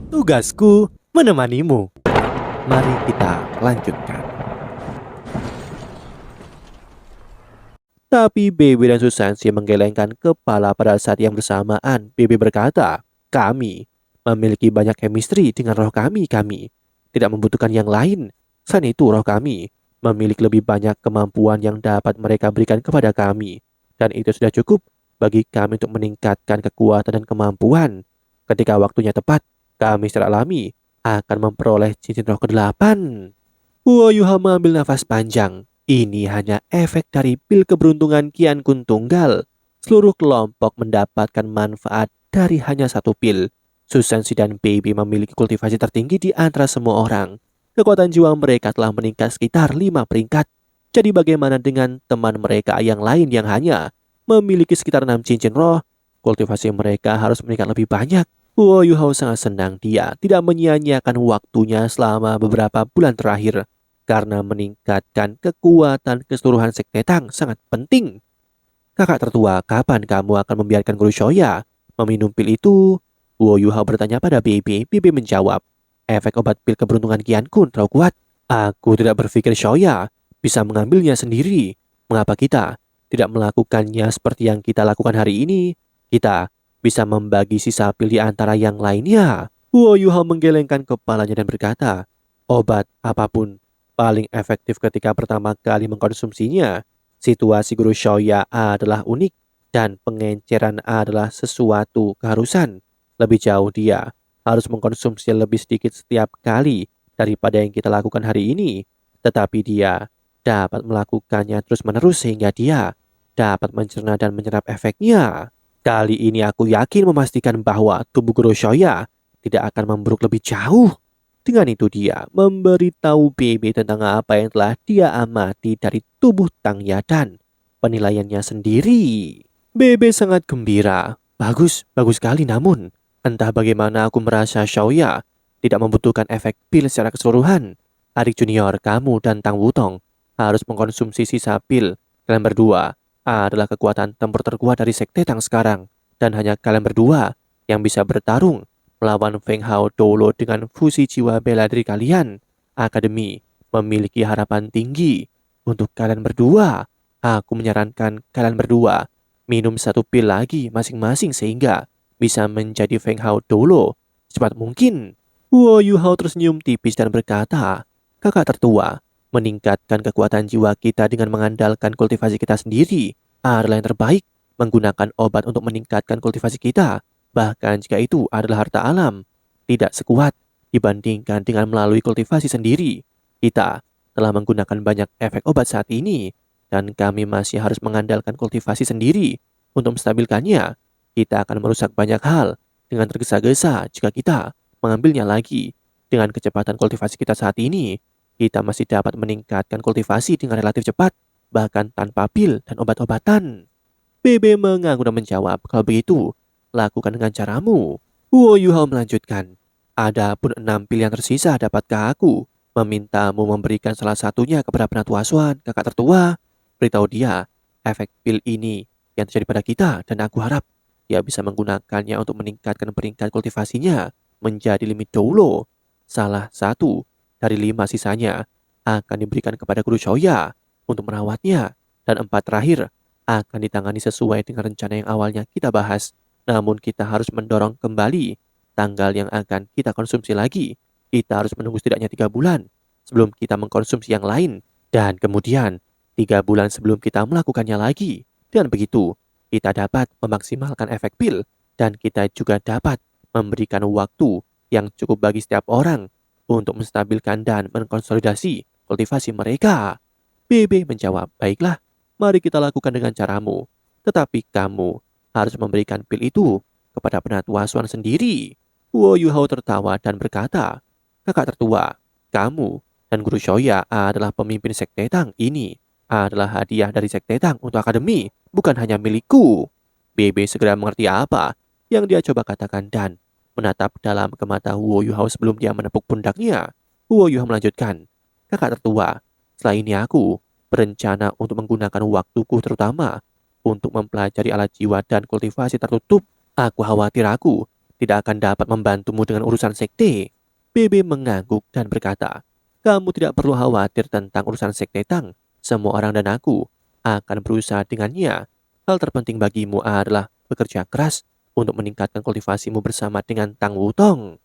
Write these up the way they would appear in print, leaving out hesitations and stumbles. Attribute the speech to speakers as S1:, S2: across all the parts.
S1: Tugasku menemanimu. Mari kita lanjutkan. Tapi Baby dan Susansi menggelengkan kepala pada saat yang bersamaan. Baby berkata, kami memiliki banyak chemistry dengan roh kami tidak membutuhkan yang lain. Selain itu roh kami memiliki lebih banyak kemampuan yang dapat mereka berikan kepada kami. Dan itu sudah cukup bagi kami untuk meningkatkan kekuatan dan kemampuan. Ketika waktunya tepat, kami secara alami akan memperoleh cincin roh ke-8. Yuha mengambil nafas panjang. Ini hanya efek dari pil keberuntungan Kian Kun Tunggal. Seluruh kelompok mendapatkan manfaat dari hanya satu pil. Susansi dan Baby memiliki kultivasi tertinggi di antara semua orang. Kekuatan jiwa mereka telah meningkat sekitar 5 peringkat. Jadi bagaimana dengan teman mereka yang lain yang hanya memiliki sekitar 6 cincin roh? Kultivasi mereka harus meningkat lebih banyak. Yuhao sangat senang dia tidak menyia-nyiakan waktunya selama beberapa bulan terakhir. Karena meningkatkan kekuatan keseluruhan sekte Tang sangat penting. Kakak tertua, kapan kamu akan membiarkan Guru Shoya meminum pil itu? Yuhao bertanya pada Bibi. Bibi menjawab, efek obat pil keberuntungan Kian Kun terlalu kuat. Aku tidak berpikir Shoya bisa mengambilnya sendiri. Mengapa kita tidak melakukannya seperti yang kita lakukan hari ini? Kita bisa membagi sisa pil di antara yang lainnya. Yuhao menggelengkan kepalanya dan berkata, obat apapun paling efektif ketika pertama kali mengkonsumsinya. Situasi Guru Shoya adalah unik dan pengenceran adalah sesuatu keharusan. Lebih jauh dia harus mengkonsumsi lebih sedikit setiap kali daripada yang kita lakukan hari ini. Tetapi dia dapat melakukannya terus-menerus sehingga dia dapat mencerna dan menyerap efeknya. Kali ini aku yakin memastikan bahwa tubuh Guru Shoya tidak akan memburuk lebih jauh. Dengan itu dia memberitahu Baby tentang apa yang telah dia amati dari tubuh Tang Ya dan penilaiannya sendiri. Baby sangat gembira. Bagus, bagus sekali namun entah bagaimana aku merasa Xiaoya tidak membutuhkan efek pil secara keseluruhan. Adik junior kamu dan Tang Wutong harus mengkonsumsi sisa pil. Kalian berdua adalah kekuatan tempur terkuat dari sekte Tang sekarang. Dan hanya kalian berdua yang bisa bertarung melawan Feng Hao Dolo dengan fusi jiwa bela diri kalian. Akademi memiliki harapan tinggi untuk kalian berdua. Aku menyarankan kalian berdua minum satu pil lagi masing-masing sehingga bisa menjadi Feng Hao Dolo secepat mungkin. Yuhao tersenyum tipis dan berkata, kakak tertua, meningkatkan kekuatan jiwa kita dengan mengandalkan kultivasi kita sendiri adalah yang terbaik. Menggunakan obat untuk meningkatkan kultivasi kita, bahkan jika itu adalah harta alam, tidak sekuat dibandingkan dengan melalui kultivasi sendiri. Kita telah menggunakan banyak efek obat saat ini, dan kami masih harus mengandalkan kultivasi sendiri untuk menstabilkannya. Kita akan merusak banyak hal dengan tergesa-gesa jika kita mengambilnya lagi. Dengan kecepatan kultivasi kita saat ini, kita masih dapat meningkatkan kultivasi dengan relatif cepat, bahkan tanpa pil dan obat-obatan. Bebe mengangguk dan menjawab, kalau begitu, lakukan dengan caramu. Yuhao melanjutkan, ada pun 6 pilihan tersisa, dapatkah aku memintamu memberikan salah satunya kepada penatua Swan, kakak tertua? Beritahu dia, efek pil ini yang terjadi pada kita dan aku harap dia bisa menggunakannya untuk meningkatkan peringkat kultivasinya menjadi limit Doulo. Salah satu dari 5 sisanya akan diberikan kepada Guru Shoya untuk merawatnya, dan 4 terakhir akan ditangani sesuai dengan rencana yang awalnya kita bahas. Namun kita harus mendorong kembali tanggal yang akan kita konsumsi lagi. Kita harus menunggu setidaknya 3 bulan sebelum kita mengkonsumsi yang lain. Dan kemudian 3 bulan sebelum kita melakukannya lagi. Dan begitu, kita dapat memaksimalkan efek pil. Dan kita juga dapat memberikan waktu yang cukup bagi setiap orang untuk menstabilkan dan mengkonsolidasi kultivasi mereka. Bebe menjawab, baiklah, mari kita lakukan dengan caramu. Tetapi kamu harus memberikan pil itu kepada penatua Swan sendiri. Yuhao tertawa dan berkata, kakak tertua, kamu dan Guru Shoya adalah pemimpin sekte Tang. Ini adalah hadiah dari sekte Tang untuk akademi, bukan hanya milikku. Bebe segera mengerti apa yang dia coba katakan dan menatap dalam ke mata Yuhao sebelum dia menepuk pundaknya. Yuhao melanjutkan, kakak tertua, setelah ini aku berencana untuk menggunakan waktuku terutama untuk mempelajari alat jiwa dan kultivasi tertutup. Aku khawatir aku tidak akan dapat membantumu dengan urusan sekte. BB mengangguk dan berkata, kamu tidak perlu khawatir tentang urusan sekte Tang. Semua orang dan aku akan berusaha dengannya. Hal terpenting bagimu adalah bekerja keras untuk meningkatkan kultivasimu bersama dengan Tang Wutong.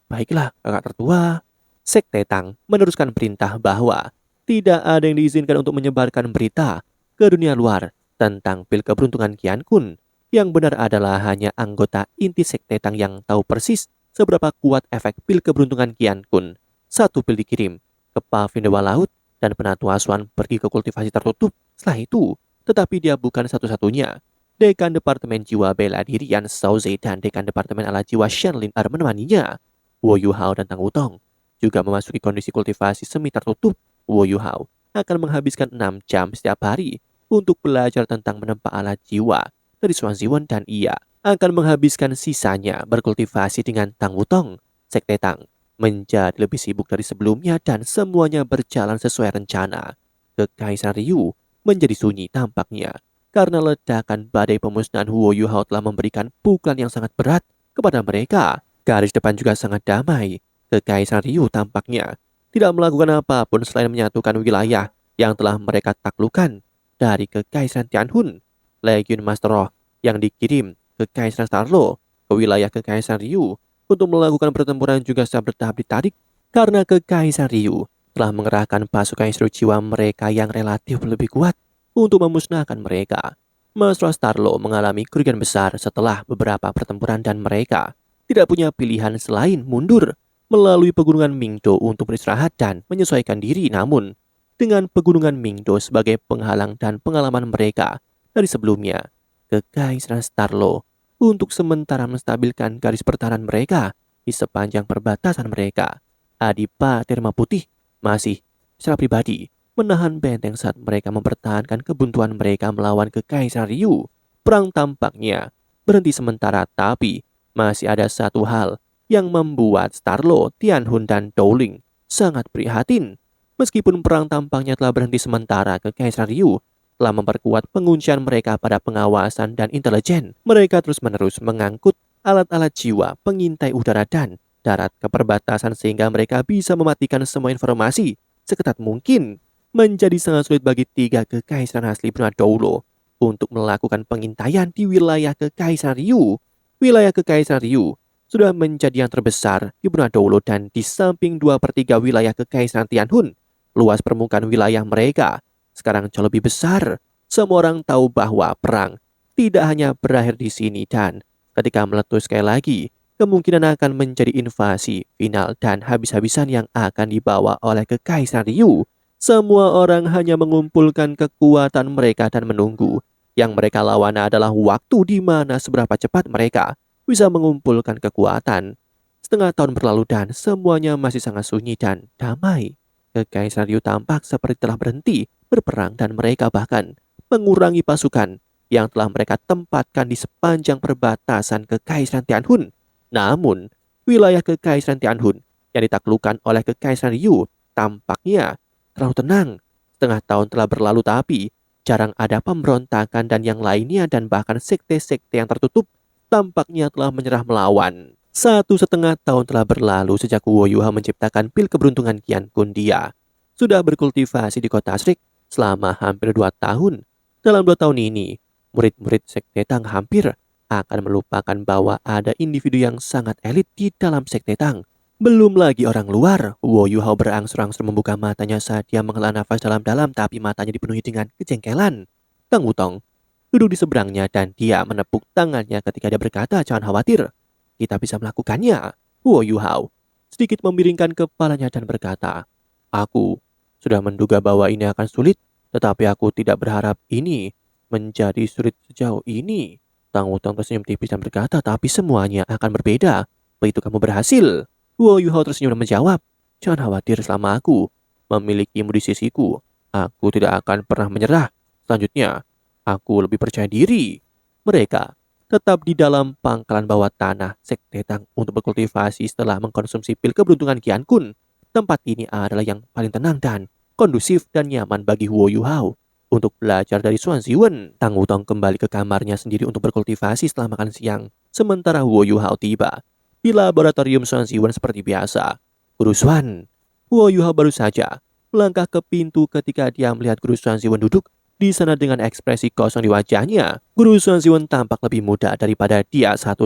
S1: Baiklah, kakak tertua. Sekte Tang meneruskan perintah bahwa tidak ada yang diizinkan untuk menyebarkan berita ke dunia luar tentang pil keberuntungan Qian Kun. Yang benar adalah hanya anggota inti Sekte Tang yang tahu persis seberapa kuat efek pil keberuntungan Qian Kun. Satu pil dikirim ke Pavilion Dewa Laut dan Penatua Asuhan pergi ke kultivasi tertutup. Setelah itu, tetapi dia bukan satu-satunya. Dekan Departemen Jiwa Bela Diri Yan Shaoze dan Dekan Departemen Ala Jiwa Shenlin Er menemaninya. Wo Yuhao dan Tang Wutong juga memasuki kondisi kultivasi semi tertutup. Wo Yuhao akan menghabiskan 6 jam setiap hari untuk belajar tentang menempa alat jiwa dari Xuan Ziwen dan ia akan menghabiskan sisanya berkultivasi dengan Tang Wutong. Sekte Tang menjadi lebih sibuk dari sebelumnya dan semuanya berjalan sesuai rencana. Kekaisaran Ryu menjadi sunyi tampaknya karena ledakan badai pemusnahan Huo Yuhao telah memberikan pukulan yang sangat berat kepada mereka. Garis depan juga sangat damai. Kekaisaran Ryu tampaknya tidak melakukan apapun selain menyatukan wilayah yang telah mereka taklukkan dari Kekaisaran Tianhun. Legiun Master Roh yang dikirim Kekaisaran Starlo ke wilayah Kekaisaran Ryu untuk melakukan pertempuran juga secara bertahap ditarik karena Kekaisaran Ryu telah mengerahkan pasukan instru jiwa mereka yang relatif lebih kuat untuk memusnahkan mereka. Master Starlo mengalami kerugian besar setelah beberapa pertempuran dan mereka tidak punya pilihan selain mundur melalui pegunungan Mingdo untuk beristirahat dan menyesuaikan diri. Namun, dengan pegunungan Mingdo sebagai penghalang dan pengalaman mereka dari sebelumnya, Kekaisaran Starlo untuk sementara menstabilkan garis pertahanan mereka di sepanjang perbatasan mereka. Adipati Putih masih secara pribadi menahan benteng saat mereka mempertahankan kebuntuan mereka melawan Kekaisaran Ryu. Perang tampaknya berhenti sementara, tapi masih ada satu hal yang membuat Starlo, Tianhun, dan Dowling sangat prihatin. Meskipun perang tampaknya telah berhenti sementara, Kekaisaran Ryu telah memperkuat penguncian mereka pada pengawasan dan intelijen. Mereka terus-menerus mengangkut alat-alat jiwa, pengintai udara dan darat ke perbatasan sehingga mereka bisa mematikan semua informasi seketat mungkin. Menjadi sangat sulit bagi 3 Kekaisaran asli Benua Doulo untuk melakukan pengintaian di wilayah Kekaisaran Ryu. Wilayah Kekaisaran Ryu sudah menjadi yang terbesar di Benua Doulo dan di samping 2/3 wilayah Kekaisaran Tianhun. Luas permukaan wilayah mereka sekarang jauh lebih besar. Semua orang tahu bahwa perang tidak hanya berakhir di sini dan ketika meletus sekali lagi, kemungkinan akan menjadi invasi final dan habis-habisan yang akan dibawa oleh Kekaisaran Ryu. Semua orang hanya mengumpulkan kekuatan mereka dan menunggu. Yang mereka lawan adalah waktu di mana seberapa cepat mereka bisa mengumpulkan kekuatan. Setengah tahun berlalu dan semuanya masih sangat sunyi dan damai. Kekaisaran Ryu tampak seperti telah berhenti berperang dan mereka bahkan mengurangi pasukan yang telah mereka tempatkan di sepanjang perbatasan Kekaisaran Tianhun. Namun, wilayah Kekaisaran Tianhun yang ditaklukkan oleh Kekaisaran Ryu tampaknya terlalu tenang. Setengah tahun telah berlalu tapi jarang ada pemberontakan dan yang lainnya dan bahkan sekte-sekte yang tertutup tampaknya telah menyerah melawan. 1,5 tahun telah berlalu sejak Wo Yuha menciptakan pil keberuntungan Qian Kun. Dia sudah berkultivasi di kota Shrik selama hampir 2 tahun. Dalam 2 tahun ini, murid-murid Sekte Tang hampir akan melupakan bahwa ada individu yang sangat elit di dalam Sekte Tang. Belum lagi orang luar. Wo Yuhao berangsur-angsur membuka matanya saat dia menghela nafas dalam-dalam, tapi matanya dipenuhi dengan kejengkelan. Tang Wutong duduk di seberangnya dan dia menepuk tangannya ketika dia berkata, jangan khawatir, kita bisa melakukannya. Wo Yuhao sedikit memiringkan kepalanya dan berkata, aku sudah menduga bahwa ini akan sulit, tetapi aku tidak berharap ini menjadi sulit sejauh ini. Tang Wutong tersenyum tipis dan berkata, tapi semuanya akan berbeda begitu kamu berhasil. Wo Yuhao tersenyum dan menjawab, jangan khawatir, selama aku memilikimu di sisiku, aku tidak akan pernah menyerah. Selanjutnya, aku lebih percaya diri. Mereka tetap di dalam pangkalan bawah tanah Sekte Tang untuk berkultivasi setelah mengkonsumsi pil keberuntungan Qian Kun. Tempat ini adalah yang paling tenang dan kondusif dan nyaman bagi Wo Yuhao untuk belajar dari Xuan Ziwen. Tang Wutong kembali ke kamarnya sendiri untuk berkultivasi setelah makan siang. Sementara Huo Yuhao tiba di laboratorium Xuan Ziwen seperti biasa. Guru Xuan, Huo Yuhao baru saja melangkah ke pintu ketika dia melihat Guru Xuan Ziwen duduk di sana dengan ekspresi kosong di wajahnya. Guru Xuan Ziwen tampak lebih muda daripada dia 1,5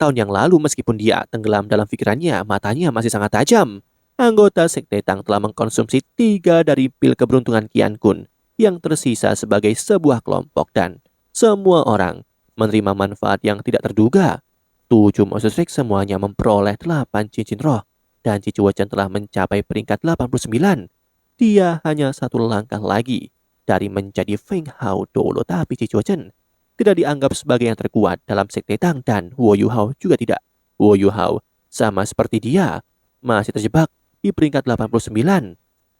S1: tahun yang lalu meskipun dia tenggelam dalam pikirannya, matanya masih sangat tajam. Anggota Sekte Tang telah mengkonsumsi 3 dari pil keberuntungan Qian Kun yang tersisa sebagai sebuah kelompok dan semua orang menerima manfaat yang tidak terduga. 7 monster Strike semuanya memperoleh 8 cincin roh dan Cici Chen telah mencapai peringkat 89. Dia hanya 1 langkah lagi dari menjadi Feng Hao dulu, tapi Cici Chen tidak dianggap sebagai yang terkuat dalam Sekte Tang dan Huo Yuhao juga tidak. Huo Yuhao sama seperti dia masih terjebak di peringkat 89.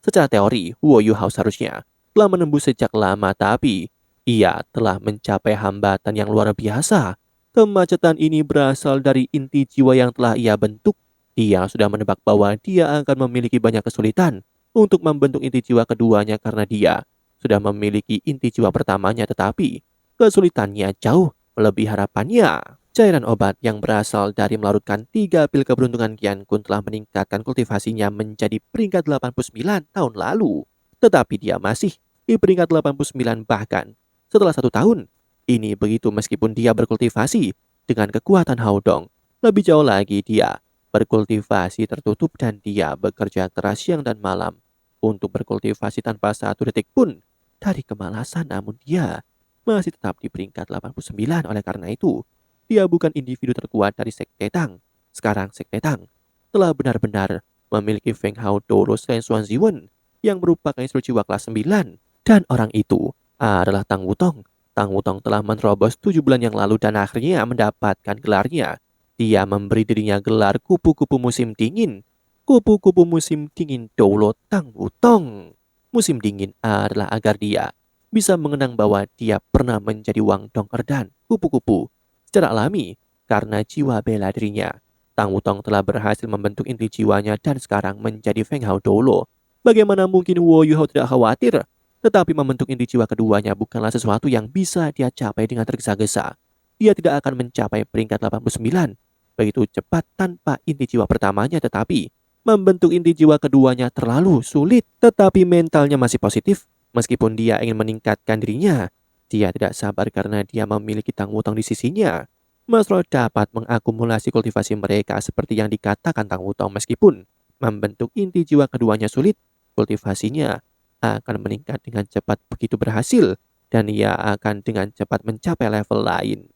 S1: Secara teori, Huo Yuhao seharusnya telah menembus sejak lama, tapi ia telah mencapai hambatan yang luar biasa. Kemacetan ini berasal dari inti jiwa yang telah ia bentuk. Dia sudah menebak bahwa dia akan memiliki banyak kesulitan untuk membentuk inti jiwa keduanya karena dia sudah memiliki inti jiwa pertamanya, tetapi kesulitannya jauh melebihi harapannya. Cairan obat yang berasal dari melarutkan 3 pil keberuntungan Qian Kun telah meningkatkan kultivasinya menjadi peringkat 89 tahun lalu. Tetapi dia masih di peringkat 89 bahkan setelah 1 tahun. Ini begitu meskipun dia berkultivasi dengan kekuatan Haodong. Lebih jauh lagi dia berkultivasi tertutup dan dia bekerja keras siang dan malam untuk berkultivasi tanpa 1 detik pun dari kemalasan, namun dia masih tetap di peringkat 89. Oleh karena itu, dia bukan individu terkuat dari Sekte Tang. Sekarang Sekte Tang telah benar-benar memiliki Feng Hao Dolo selain Xuan Ziwen yang merupakan instruksi jiwa kelas 9. Dan orang itu adalah Tang Wutong. Tang Wutong telah menerobos 7 bulan yang lalu dan akhirnya mendapatkan gelarnya. Dia memberi dirinya gelar kupu-kupu musim dingin. Kupu-kupu musim dingin Dolo Tang Wutong. Musim dingin adalah agar dia bisa mengenang bahwa dia pernah menjadi Wang Dong Erdan, kupu-kupu. Secara alami, karena jiwa bela dirinya, Tang Wutong telah berhasil membentuk inti jiwanya dan sekarang menjadi Feng Hao Dolo. Bagaimana mungkin Huo Yuhao tidak khawatir? Tetapi membentuk inti jiwa keduanya bukanlah sesuatu yang bisa dia capai dengan tergesa-gesa. Dia tidak akan mencapai peringkat 89 begitu cepat tanpa inti jiwa pertamanya, tetapi membentuk inti jiwa keduanya terlalu sulit. Tetapi mentalnya masih positif. Meskipun dia ingin meningkatkan dirinya, dia tidak sabar karena dia memiliki Tang Wutong di sisinya. Mas Ro dapat mengakumulasi kultivasi mereka seperti yang dikatakan Tang Wutong. Meskipun membentuk inti jiwa keduanya sulit, kultivasinya akan meningkat dengan cepat begitu berhasil dan ia akan dengan cepat mencapai level lain.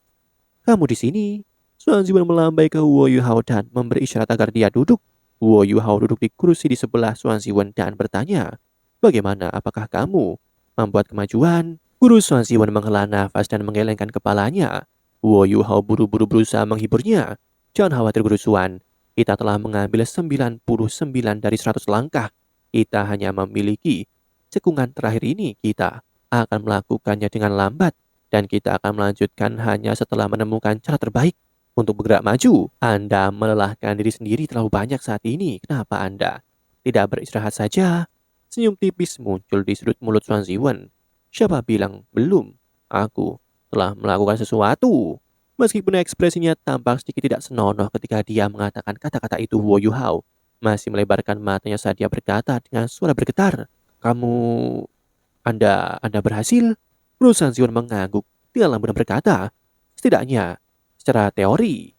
S1: Kamu di sini. Xuan Ziwen melambai ke Huo Yuhao dan memberi isyarat agar dia duduk. Huo Yuhao duduk di kursi di sebelah Xuan Ziwen dan bertanya, "Bagaimana? Apakah kamu membuat kemajuan?" Guru Xuan Ziwen menghela nafas dan menggelengkan kepalanya. Huo Yuhao buru-buru berusaha menghiburnya. "Jangan khawatir Guru Xuan, kita telah mengambil 99 dari 100 langkah. Kita hanya memiliki cekungan terakhir ini, kita akan melakukannya dengan lambat dan kita akan melanjutkan hanya setelah menemukan cara terbaik untuk bergerak maju. Anda melelahkan diri sendiri terlalu banyak saat ini. Kenapa Anda tidak beristirahat saja?" Senyum tipis muncul di sudut mulut Xuan Ziwen. "Siapa bilang belum? Aku telah melakukan sesuatu." Meskipun ekspresinya tampak sedikit tidak senonoh ketika dia mengatakan kata-kata itu, Huo Yuhao masih melebarkan matanya saat dia berkata dengan suara bergetar, "Kamu... Anda berhasil?" Guru Xuan Ziwen mengangguk dengan lembut dan berkata, "Setidaknya, secara teori,